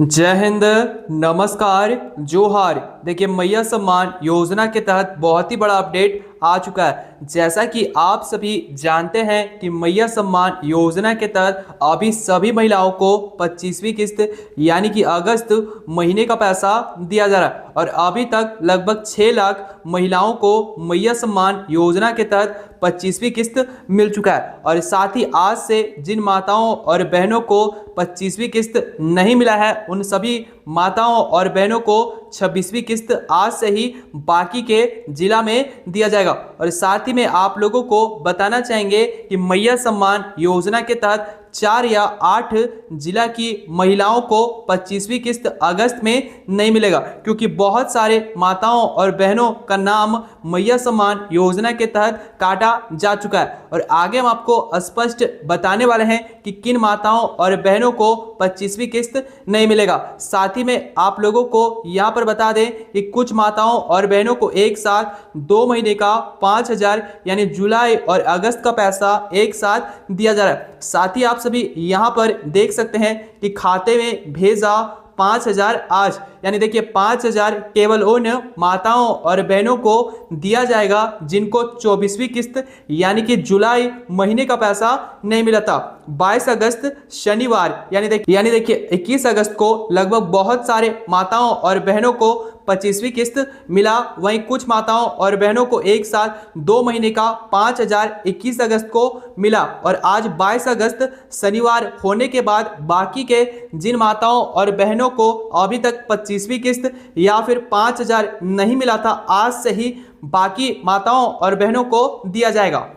जय हिंद, नमस्कार, जोहार। देखिए, मैया सम्मान योजना के तहत बहुत ही बड़ा अपडेट आ चुका है। जैसा कि आप सभी जानते हैं कि मैया सम्मान योजना के तहत अभी सभी महिलाओं को 25वीं किस्त यानी कि अगस्त महीने का पैसा दिया जा रहा है और अभी तक लगभग 6 लाख महिलाओं को मैया सम्मान योजना के तहत 25वीं किस्त मिल चुका है। और साथ ही आज से जिन माताओं और बहनों को 25वीं किस्त नहीं मिला है, उन सभी माताओं और बहनों को 26वीं किस्त आज से ही बाकी के जिला में दिया जाएगा। और साथ ही में आप लोगों को बताना चाहेंगे कि मैया सम्मान योजना के तहत 4 या 8 जिला की महिलाओं को 25वीं किस्त अगस्त में नहीं मिलेगा, क्योंकि बहुत सारे माताओं और बहनों का नाम मैया सम्मान योजना के तहत काटा जा चुका है। और आगे हम आपको स्पष्ट बताने वाले हैं कि किन माताओं और बहनों को 25वीं किस्त नहीं मिलेगा। साथ ही में आप लोगों को यहाँ पर बता दें कि कुछ माताओं और बहनों को एक साथ 2 महीने का 5,000 यानी जुलाई और अगस्त का पैसा एक साथ दिया जा रहा है। साथ ही आप सभी यहाँ पर देख सकते हैं कि खाते में भेजा 5,000 आज, यानी देखिए 5,000 केवल उन माताओं और बहनों को दिया जाएगा जिनको 24वीं किस्त यानी कि जुलाई महीने का पैसा नहीं मिला था। 22 अगस्त शनिवार यानी देखिए 21 अगस्त को लगभग बहुत सारे माताओं और बहनों को 25वीं किस्त मिला। वहीं कुछ माताओं और बहनों को एक साथ 2 महीने का 5,000 21 अगस्त को मिला। और आज 22 अगस्त शनिवार होने के बाद बाकी के जिन माताओं और बहनों को अभी तक 25वीं किस्त या फिर 5,000 नहीं मिला था, आज से ही बाकी माताओं और बहनों को दिया जाएगा।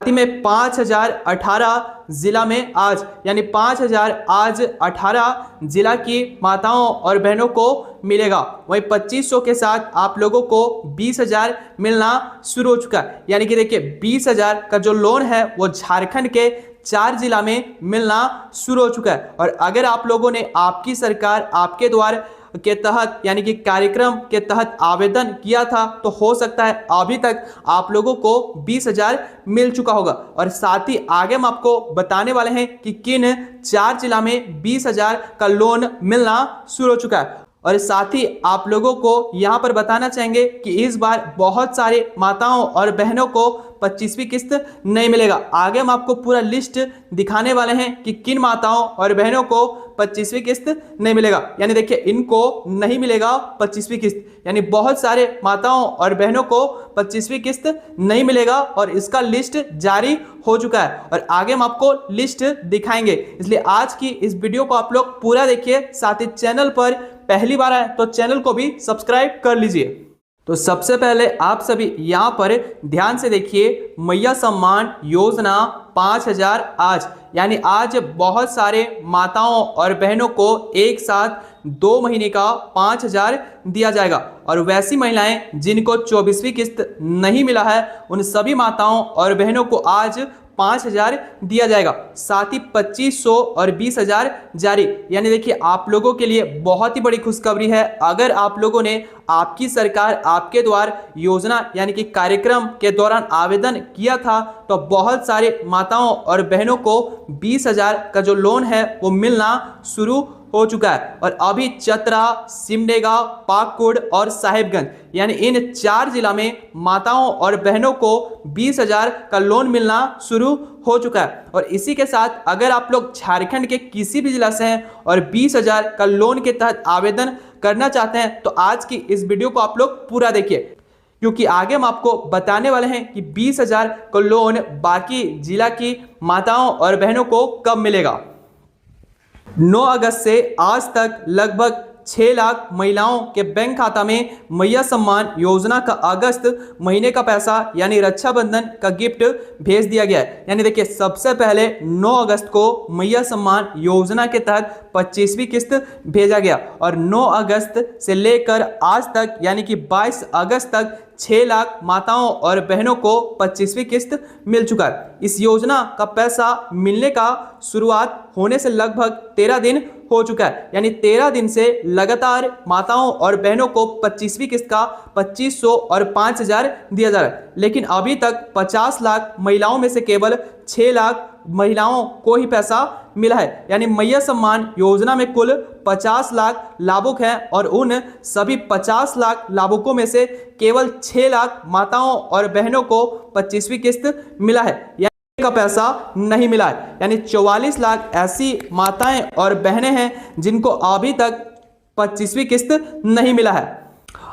में 5,018 जिला में आज, यानी 5,000 आज 18 जिला की माताओं और बहनों को मिलेगा। वहीं 2500 के साथ आप लोगों को 20,000 मिलना शुरू हो चुका है। यानी कि देखिए 20,000 का जो लोन है वो झारखंड के 4 जिला में मिलना शुरू हो चुका है। और अगर आप लोगों ने आपकी सरकार आपके द्वार के तहत यानी कि कार्यक्रम के तहत आवेदन किया था, तो हो सकता है अभी तक आप लोगों को 20,000 मिल चुका होगा। और साथ ही आगे हम आपको बताने वाले हैं कि किन 4 जिला में 20,000 का लोन मिलना शुरू हो चुका है। और साथ ही आप लोगों को यहाँ पर बताना चाहेंगे कि इस बार बहुत सारे माताओं और बहनों को 25वीं किस्त नहीं मिलेगा। आगे हम आपको पूरा लिस्ट दिखाने वाले हैं कि किन माताओं और बहनों को 25वीं किस्त नहीं मिलेगा। यानी देखिए इनको नहीं मिलेगा 25वीं किस्त, यानी बहुत सारे माताओं और बहनों को 25वीं किस्त नहीं मिलेगा और इसका लिस्ट जारी हो चुका है। और आगे हम आपको लिस्ट दिखाएंगे, इसलिए आज की इस वीडियो को आप लोग पूरा देखिए। साथ ही चैनल पर पहली बार आए तो चैनल को भी सब्सक्राइब कर लीजिए। तो सबसे पहले आप सभी यहाँ पर ध्यान से देखिए, मैया सम्मान योजना 5,000 आज, यानी आज बहुत सारे माताओं और बहनों को एक साथ 2 महीने का 5,000 दिया जाएगा। और वैसी महिलाएं जिनको 24वीं किस्त नहीं मिला है, उन सभी माताओं और बहनों को आज 5,000 दिया जाएगा। साथ ही 2,500 और 20,000 जारी। यानी देखिए आप लोगों के लिए बहुत ही बड़ी खुशखबरी है। अगर आप लोगों ने आपकी सरकार आपके द्वार योजना यानी कि कार्यक्रम के दौरान आवेदन किया था, तो बहुत सारे माताओं और बहनों को 20,000 का जो लोन है वो मिलना शुरू हो चुका है। और अभी चतरा, सिमडेगा, पाकुड़ और साहिबगंज यानी इन 4 जिला में माताओं और बहनों को 20,000 का लोन मिलना शुरू हो चुका है। और इसी के साथ अगर आप लोग झारखंड के किसी भी जिला से हैं और 20,000 का लोन के तहत आवेदन करना चाहते हैं, तो आज की इस वीडियो को आप लोग पूरा देखिए, क्योंकि आगे हम आपको बताने वाले हैं कि 20,000 का लोन बाकी जिला की माताओं और बहनों को कब मिलेगा। 9 अगस्त से आज तक लगभग 6 लाख महिलाओं के बैंक खाता में मैया सम्मान योजना का अगस्त महीने का पैसा यानी रक्षाबंधन का गिफ्ट भेज दिया गया है। यानी देखिए सबसे पहले 9 अगस्त को मैया सम्मान योजना के तहत 25वीं किस्त भेजा गया और 9 अगस्त से लेकर आज तक यानी कि 22 अगस्त तक 6 लाख माताओं और बहनों को 25वीं किस्त मिल चुका है। इस योजना का पैसा मिलने का शुरुआत होने से लगभग 13 दिन हो चुका है, यानी 13 दिन से लगातार माताओं और बहनों को 25वीं किस्त का 2,500 और 5,000 दिया जा रहा है। लेकिन अभी तक 50 लाख महिलाओं में से केवल 6 लाख महिलाओं को ही पैसा मिला है। यानी मैया सम्मान योजना में कुल 50 लाख लाभुक हैं और उन सभी 50 लाख लाभुकों में से केवल 6 लाख माताओं और बहनों को 25वीं किस्त मिला है, यानी का पैसा नहीं मिला है। यानी 44 लाख ऐसी माताएं और बहनें हैं जिनको अभी तक 25वीं किस्त नहीं मिला है।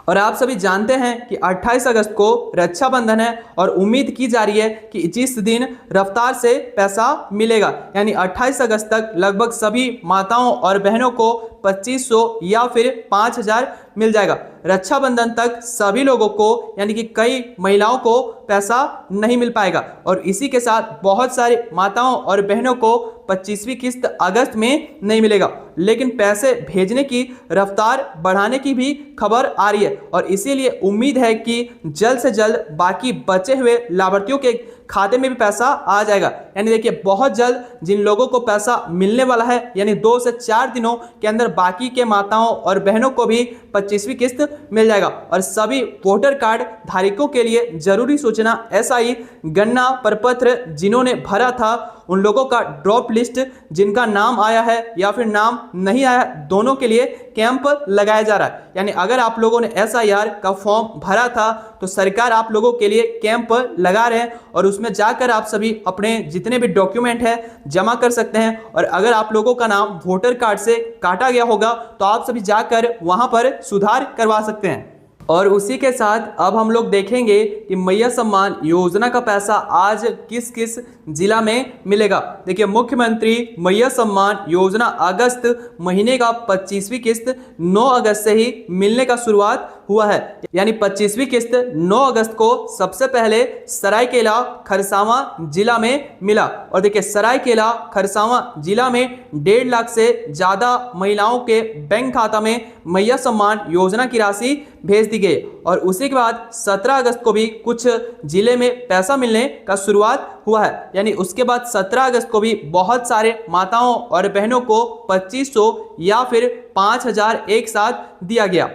और आप सभी जानते हैं कि 28 अगस्त को रक्षाबंधन है और उम्मीद की जा रही है कि इस दिन रफ्तार से पैसा मिलेगा। यानी 28 अगस्त तक लगभग सभी माताओं और बहनों को 2500 या फिर 5000 मिल जाएगा। रक्षाबंधन तक सभी लोगों को यानी कि कई महिलाओं को पैसा नहीं मिल पाएगा और इसी के साथ बहुत सारी माताओं और बहनों को 25वीं किस्त अगस्त में नहीं मिलेगा। लेकिन पैसे भेजने की रफ्तार बढ़ाने की भी खबर आ रही है और इसीलिए उम्मीद है कि जल्द से जल्द बाकी बचे हुए लाभार्थियों के खाते में भी पैसा आ जाएगा। यानी देखिए बहुत जल्द जिन लोगों को पैसा मिलने वाला है यानी 2 से 4 दिनों के अंदर बाकी के माताओं और बहनों को भी 25वीं किस्त मिल जाएगा। और सभी वोटर कार्ड धारकों के लिए जरूरी सूचना SI गणना प्रपत्र जिन्होंने भरा था उन लोगों का ड्रॉप लिस्ट जिनका नाम आया है या फिर नाम नहीं आया दोनों के लिए कैंप लगाया जा रहा है। यानी अगर आप लोगों ने SIR का फॉर्म भरा था तो सरकार आप लोगों के लिए कैंप लगा रहे हैं और उसमें जाकर आप सभी अपने जितने भी डॉक्यूमेंट है जमा कर सकते हैं। और अगर आप लोगों का नाम वोटर कार्ड से काटा गया होगा तो आप सभी जाकर वहां पर सुधार करवा सकते हैं। और उसी के साथ अब हम लोग देखेंगे कि मैया सम्मान योजना का पैसा आज किस किस जिला में मिलेगा। देखिए मुख्यमंत्री मैया सम्मान योजना अगस्त महीने का 25वीं किस्त 9 अगस्त से ही मिलने का शुरुआत हुआ है। यानी 25वीं किस्त 9 अगस्त को सबसे पहले सरायकेला खरसावां जिला में मिला। और देखिए सरायकेला खरसावां जिला में 1.5 लाख से ज़्यादा महिलाओं के बैंक खाता में मैया सम्मान योजना की राशि भेज दी गई। और उसी के बाद 17 अगस्त को भी कुछ जिले में पैसा मिलने का शुरुआत हुआ है। यानी उसके बाद 17 अगस्त को भी बहुत सारे माताओं और बहनों को 2500 या फिर 5000 एक साथ दिया गया।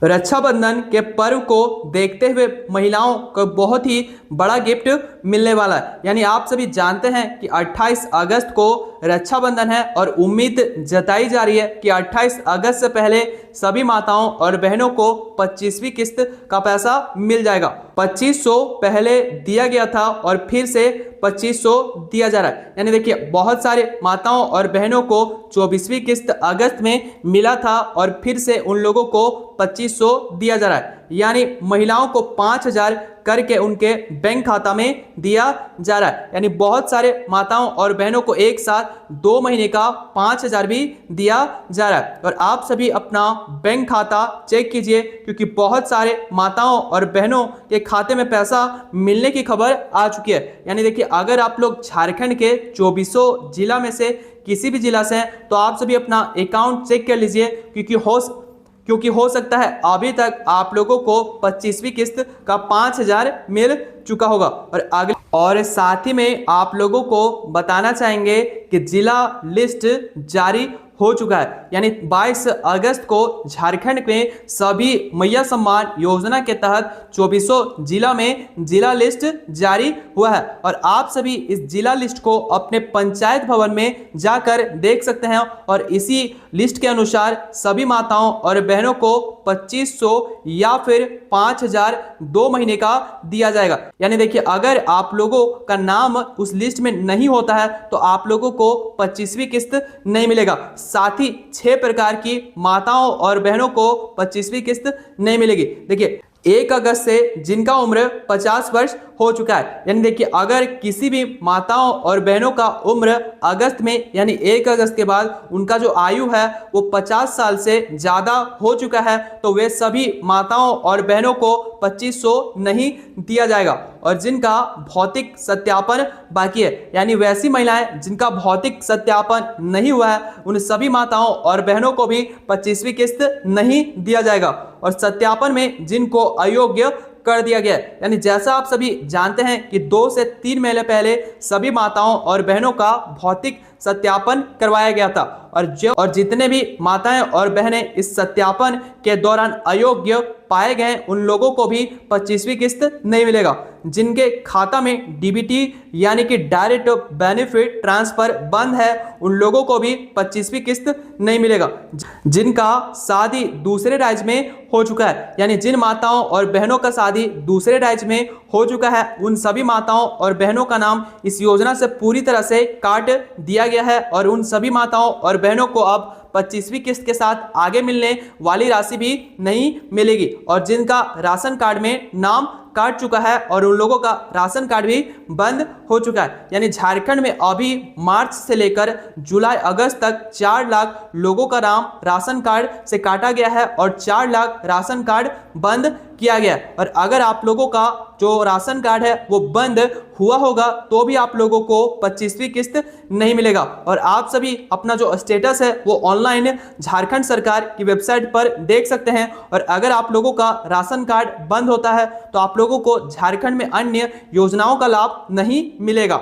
रक्षाबंधन के पर्व को देखते हुए महिलाओं को बहुत ही बड़ा गिफ्ट मिलने वाला है। यानी आप सभी जानते हैं कि 28 अगस्त को रक्षाबंधन है और उम्मीद जताई जा रही है कि 28 अगस्त से पहले सभी माताओं और बहनों को 25वीं किस्त का पैसा मिल जाएगा। 2500 पहले दिया गया था और फिर से 2500 दिया जा रहा है। यानी देखिए बहुत सारे माताओं और बहनों को 24वीं किस्त अगस्त में मिला था और फिर से उन लोगों को 2500 दिया जा रहा है। यानी महिलाओं को 5000 करके उनके बैंक खाता में दिया जा रहा है। यानी बहुत सारे माताओं और बहनों को एक साथ 2 महीने का 5000 भी दिया जा रहा है। और आप सभी अपना बैंक खाता चेक कीजिए क्योंकि बहुत सारे माताओं और बहनों के खाते में पैसा मिलने की खबर आ चुकी है। यानी देखिए अगर आप लोग झारखंड के 24 जिला में से किसी भी जिला से हैं तो आप सभी अपना अकाउंट चेक कर लीजिए क्योंकि हो सकता है अभी तक आप लोगों को 25वीं किस्त का 5000 मिल चुका होगा। और साथ ही में आप लोगों को बताना चाहेंगे कि जिला लिस्ट जारी हो चुका है। यानी 22 अगस्त को झारखंड में सभी मैया सम्मान योजना के तहत 24 जिला में जिला लिस्ट जारी हुआ है और आप सभी इस जिला लिस्ट को अपने पंचायत भवन में जाकर देख सकते हैं। और इसी लिस्ट के अनुसार सभी माताओं और बहनों को 2500 या फिर 5000 2 महीने का दिया जाएगा। यानी देखिए अगर आप लोगों का नाम उस लिस्ट में नहीं होता है तो आप लोगों को 25वीं किस्त नहीं मिलेगा। साथ ही 6 प्रकार की माताओं और बहनों को 25वीं किस्त नहीं मिलेगी। देखिए 1 अगस्त से जिनका उम्र 50 वर्ष हो चुका है। यानी देखिए अगर किसी भी माताओं और बहनों का उम्र अगस्त में यानी 1 अगस्त के बाद उनका जो आयु है वो 50 साल से ज़्यादा हो चुका है तो वे सभी माताओं और बहनों को 2500 नहीं दिया जाएगा। और जिनका भौतिक सत्यापन बाकी है यानी वैसी महिलाएं जिनका भौतिक सत्यापन नहीं हुआ है उन सभी माताओं और बहनों को भी 25वीं किस्त नहीं दिया जाएगा। और सत्यापन में जिनको अयोग्य कर दिया गया है यानी जैसा आप सभी जानते हैं कि 2 से 3 महीने पहले सभी माताओं और बहनों का भौतिक सत्यापन करवाया गया था और जितने भी माताएं और बहनें इस सत्यापन के दौरान अयोग्य पाए गए उन लोगों को भी 25वीं किस्त नहीं मिलेगा। जिनके खाता में डीबीटी यानी कि डायरेक्ट बेनिफिट ट्रांसफर बंद है उन लोगों को भी 25वीं किस्त नहीं मिलेगा। जिनका शादी दूसरे राज्य में हो चुका है यानी जिन माताओं और बहनों का शादी दूसरे राज्य में हो चुका है उन सभी माताओं और बहनों का नाम इस योजना से पूरी तरह से काट दिया गया है और उन सभी माताओं और बहनों को अब 25वीं किस्त के साथ आगे मिलने वाली राशि भी नहीं मिलेगी। और जिनका राशन कार्ड में नाम काट चुका है और उन लोगों का राशन कार्ड भी बंद हो चुका है यानी झारखंड में अभी मार्च से लेकर जुलाई अगस्त तक 4 लाख लोगों का नाम राशन कार्ड से काटा गया है और 4 लाख राशन कार्ड बंद किया गया है। और अगर आप लोगों का जो राशन कार्ड है वो बंद हुआ होगा तो भी आप लोगों को 25वीं किस्त नहीं मिलेगा। और आप सभी अपना जो स्टेटस है वो ऑनलाइन झारखंड सरकार की वेबसाइट पर देख सकते हैं। और अगर आप लोगों का राशन कार्ड बंद होता है तो आप लोगों को झारखंड में अन्य योजनाओं का लाभ नहीं मिलेगा।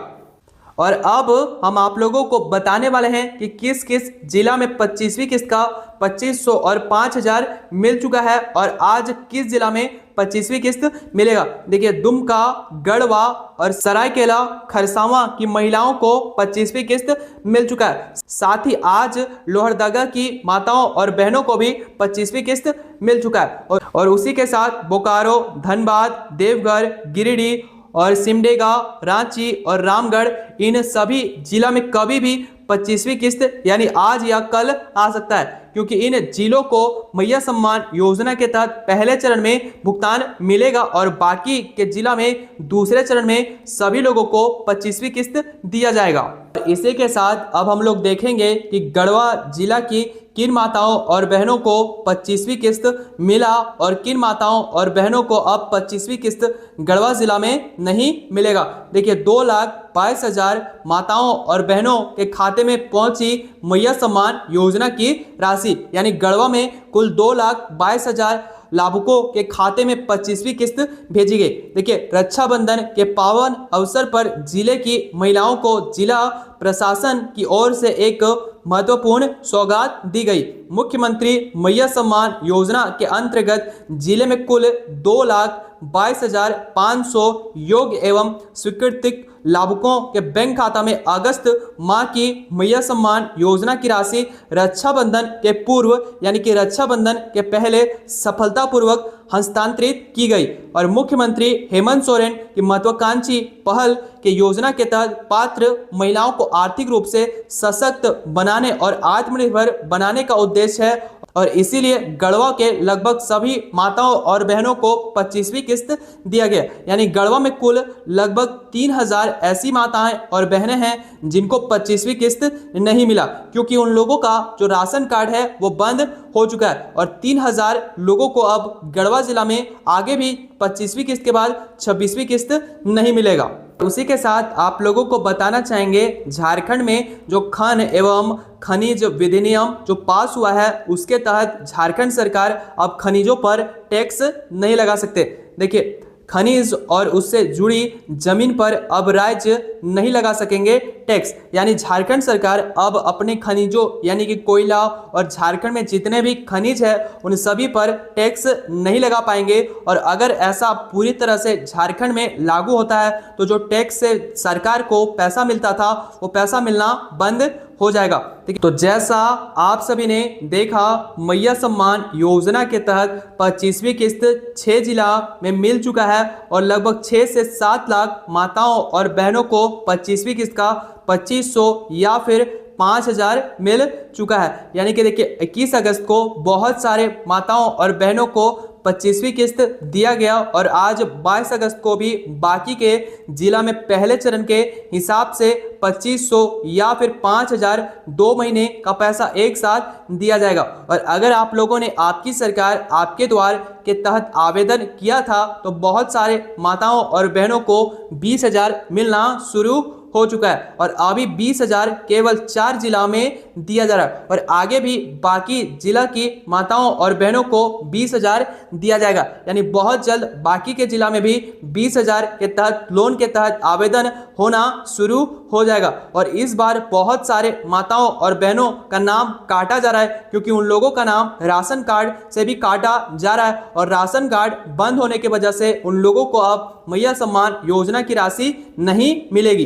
और अब हम आप लोगों को बताने वाले हैं कि किस किस जिला में 25वीं किस्त का 2500 और 5000 मिल चुका है और आज किस जिला में 25वीं किस्त मिलेगा। देखिए दुमका, गढ़वा और सरायकेला खरसावां की महिलाओं को 25वीं किस्त मिल चुका है। साथ ही आज लोहरदगा की माताओं और बहनों को भी 25वीं किस्त मिल चुका है और उसी के साथ बोकारो, धनबाद, देवघर, गिरिडीह और सिमडेगा, रांची और रामगढ़ इन सभी जिला में कभी भी 25वीं किस्त यानी आज या कल आ सकता है क्योंकि इन जिलों को मैया सम्मान योजना के तहत पहले चरण में भुगतान मिलेगा और बाकी के जिला में दूसरे चरण में सभी लोगों को 25वीं किस्त दिया जाएगा। इसी के साथ अब हम लोग देखेंगे कि गढ़वा जिला की किन माताओं और बहनों को 25वीं किस्त मिला और किन माताओं और बहनों को अब 25वीं किस्त गढ़वा जिला में नहीं मिलेगा। देखिए 2,22,000 माताओं और बहनों के खाते में पहुंची मैया सम्मान योजना की राशि यानी गढ़वा में कुल 2,22,000 लाभुकों के खाते में 25वीं किस्त भेजी गई। देखिए रक्षाबंधन के पावन अवसर पर जिले की महिलाओं को जिला प्रशासन की ओर से एक महत्वपूर्ण सौगात दी गई। मुख्यमंत्री मैया सम्मान योजना के अंतर्गत जिले में कुल 2,22,500 योग्य एवं स्वीकृत लाभुकों के बैंक खाता में अगस्त माह की मैया सम्मान योजना की राशि रक्षाबंधन के पूर्व यानी कि रक्षाबंधन के पहले सफलतापूर्वक हस्तांतरित की गई और मुख्यमंत्री हेमंत सोरेन की महत्वाकांक्षी पहल के योजना के तहत पात्र महिलाओं को आर्थिक रूप से सशक्त बनाने और आत्मनिर्भर बनाने का उद्देश्य है और इसीलिए गढ़वा के लगभग सभी माताओं और बहनों को 25वीं किस्त दिया गया यानी गढ़वा में कुल लगभग 3,000 ऐसी माताएं और बहनें हैं जिनको 25वीं किस्त नहीं मिला क्योंकि उन लोगों का जो राशन कार्ड है वो बंद हो चुका है और 3,000 लोगों को अब गढ़वा जिला में आगे भी 25वीं किस्त के बाद 26वीं किस्त नहीं मिलेगा। उसी के साथ आप लोगों को बताना चाहेंगे झारखंड में जो खन एवं खनिज विधिनियम जो पास हुआ है उसके तहत झारखंड सरकार अब खनिजों पर टैक्स नहीं लगा सकते। देखिए खनिज और उससे जुड़ी जमीन पर अब राज्य नहीं लगा सकेंगे टैक्स यानी झारखंड सरकार अब अपने खनिजों यानी कि कोयला और झारखंड में जितने भी खनिज है उन सभी पर टैक्स नहीं लगा पाएंगे और अगर ऐसा पूरी तरह से झारखंड में लागू होता है तो जो टैक्स से सरकार को पैसा मिलता था वो पैसा मिलना बंद हो जाएगा। तो जैसा आप सभी ने देखा मैया सम्मान योजना के तहत 25वीं किस्त 6 जिला में मिल चुका है और लगभग 6 से 7 लाख माताओं और बहनों को 25वीं किस्त का 2500 या फिर 5,000 मिल चुका है यानी कि देखिए 21 अगस्त को बहुत सारे माताओं और बहनों को 25वीं किस्त दिया गया और आज 22 अगस्त को भी बाकी के जिला में पहले चरण के हिसाब से 2500 या फिर 5,000 2 महीने का पैसा एक साथ दिया जाएगा। और अगर आप लोगों ने आपकी सरकार आपके द्वार के तहत आवेदन किया था तो बहुत सारे माताओं और बहनों को 20,000 मिलना शुरू हो चुका है और अभी 20,000 केवल 4 जिला में दिया जा रहा है और आगे भी बाकी जिला की माताओं और बहनों को 20,000 दिया जाएगा यानी बहुत जल्द बाकी के जिला में भी 20,000 के तहत लोन के तहत आवेदन होना शुरू हो जाएगा। और इस बार बहुत सारे माताओं और बहनों का नाम काटा जा रहा है, क्योंकि उन लोगों का नाम राशन कार्ड से भी काटा जा रहा है और राशन कार्ड बंद होने की वजह से उन लोगों को अब मैया सम्मान योजना की राशि नहीं मिलेगी।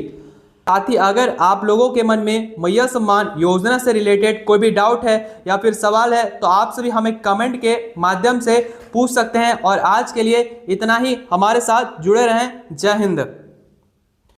साथ ही अगर आप लोगों के मन में मैया सम्मान योजना से रिलेटेड कोई भी डाउट है या फिर सवाल है तो आप सभी हमें कमेंट के माध्यम से पूछ सकते हैं। और आज के लिए इतना ही, हमारे साथ जुड़े रहें। जय हिंद।